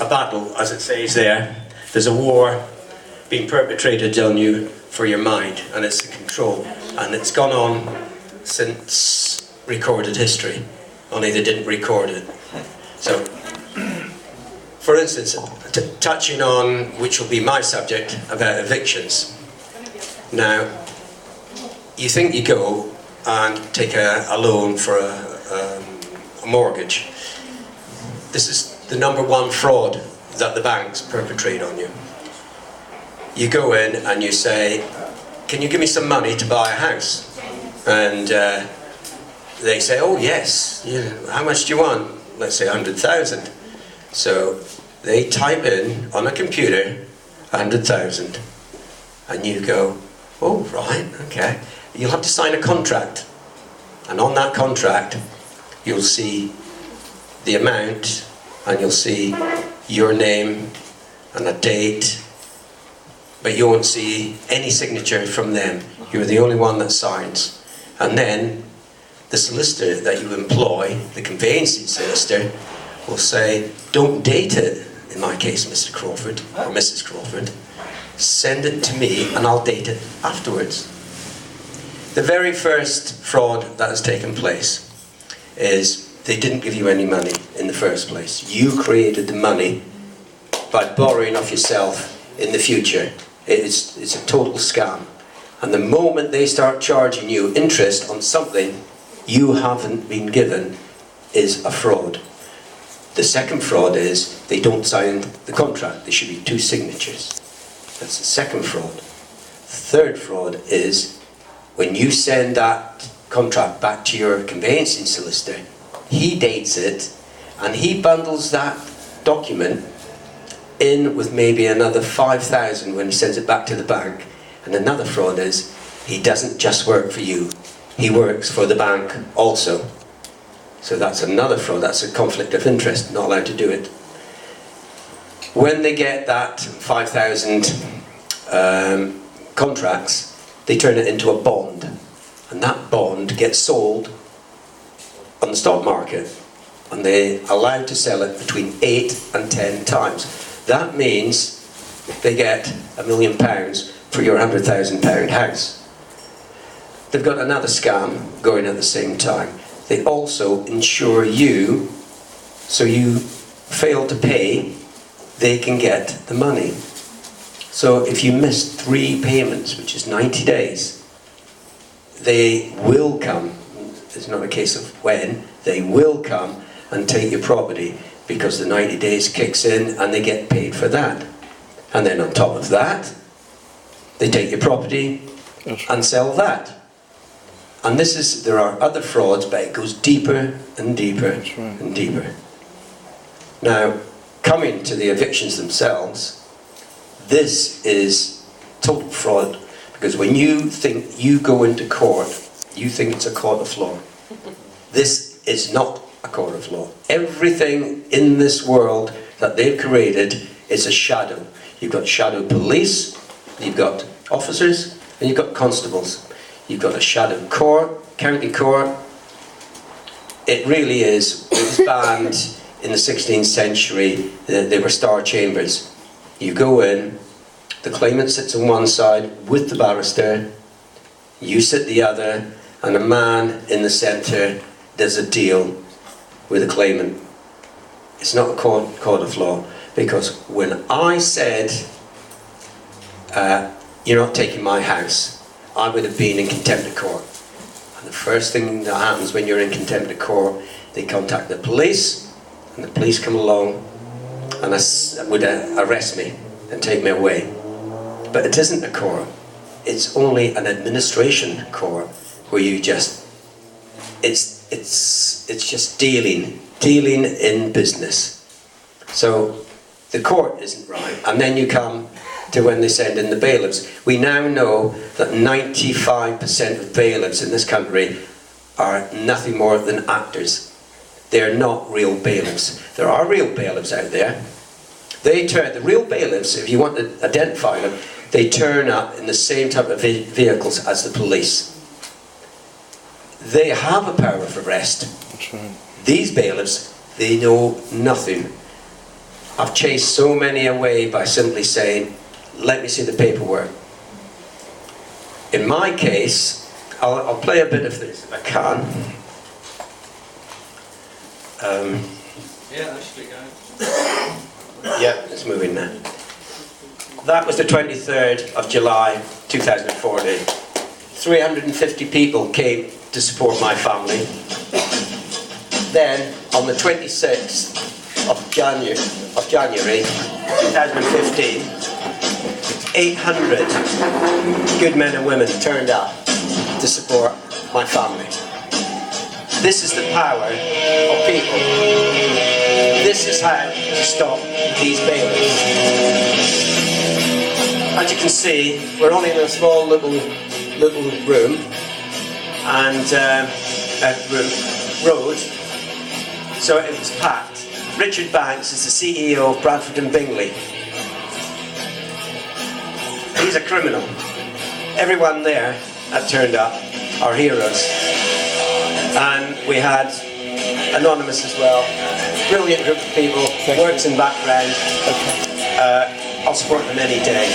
battle, as it says there. There's a war being perpetrated on you for your mind, and it's the control. And it's gone on since recorded history, only they didn't record it. So, for instance, touching on, which will be my subject, about evictions. Now, you think you go and take a loan for a mortgage. This is the #1 fraud that the banks perpetrate on you. You go in and you say, can you give me some money to buy a house? And they say, oh yes, how much do you want? Let's say 100,000. So they type in on a computer 100,000, and you go, oh right, okay. You'll have to sign a contract, and on that contract you'll see the amount, and you'll see your name and a date, but you won't see any signature from them. You're the only one that signs. And then the solicitor that you employ, the conveyancing solicitor, will say, don't date it, in my case Mr. Crawford or Mrs. Crawford, send it to me and I'll date it afterwards. The very first fraud that has taken place is they didn't give you any money in the first place. You created the money by borrowing off yourself in the future. It's a total scam. And the moment they start charging you interest on something you haven't been given is a fraud. The second fraud is they don't sign the contract. There should be 2 signatures. That's the second fraud. The third fraud is when you send that contract back to your conveyancing solicitor, he dates it and he bundles that document in with maybe another 5,000 when he sends it back to the bank. And another fraud is he doesn't just work for you, he works for the bank also. So that's another fraud. That's a conflict of interest, not allowed to do it. When they get that 5,000 contracts, they turn it into a bond, and that bond gets sold on the stock market, and they're allowed to sell it between 8 and 10 times. That means they get £1 million for your £100,000 house. They've got another scam going at the same time. They also insure you, so you fail to pay, they can get the money. So if you miss 3 payments, which is 90 days, they will come. It's not a case of when, they will come and take your property, because the 90 days kicks in and they get paid for that. And then on top of that, they take your property and sell that. And there are other frauds, but it goes deeper and deeper and deeper. Now, coming to the evictions themselves, this is total fraud, because when you think you go into court, you think it's a court of law. This is not a court of law. Everything in this world that they've created is a shadow. You've got shadow police, you've got officers, and you've got constables. You've got a shadow court, county court. It really is. It was banned in the 16th century. They were star chambers. You go in, the claimant sits on one side with the barrister, you sit the other, and a man in the centre does a deal with the claimant. It's not a court of law, because when I said, you're not taking my house, I would have been in contempt of court. And the first thing that happens when you're in contempt of court, they contact the police, and the police come along and would arrest me and take me away. But it isn't a court. It's only an administration court where you just, it's just dealing in business. So the court isn't right. And then you come to when they send in the bailiffs. We now know that 95% of bailiffs in this country are nothing more than actors. They're not real bailiffs. There are real bailiffs out there. The real bailiffs, if you want to identify them, they turn up in the same type of vehicles as the police. They have a power of arrest. That's right. These bailiffs, they know nothing. I've chased so many away by simply saying, let me see the paperwork. In my case, I'll play a bit of this if I can. Yeah, that should be going. Yeah, it's moving now. That was the 23rd of July 2014. 350 people came to support my family. Then, on the 26th of January 2015, 800 good men and women turned up to support my family. This is the power of people. This is how to stop these bailiffs. As you can see, we're only in a small little room and road, so it was packed. Richard Banks is the CEO of Bradford and Bingley. He's a criminal. Everyone there that turned up are heroes. And we had Anonymous as well. Brilliant group of people, works in background. I'll support them any day.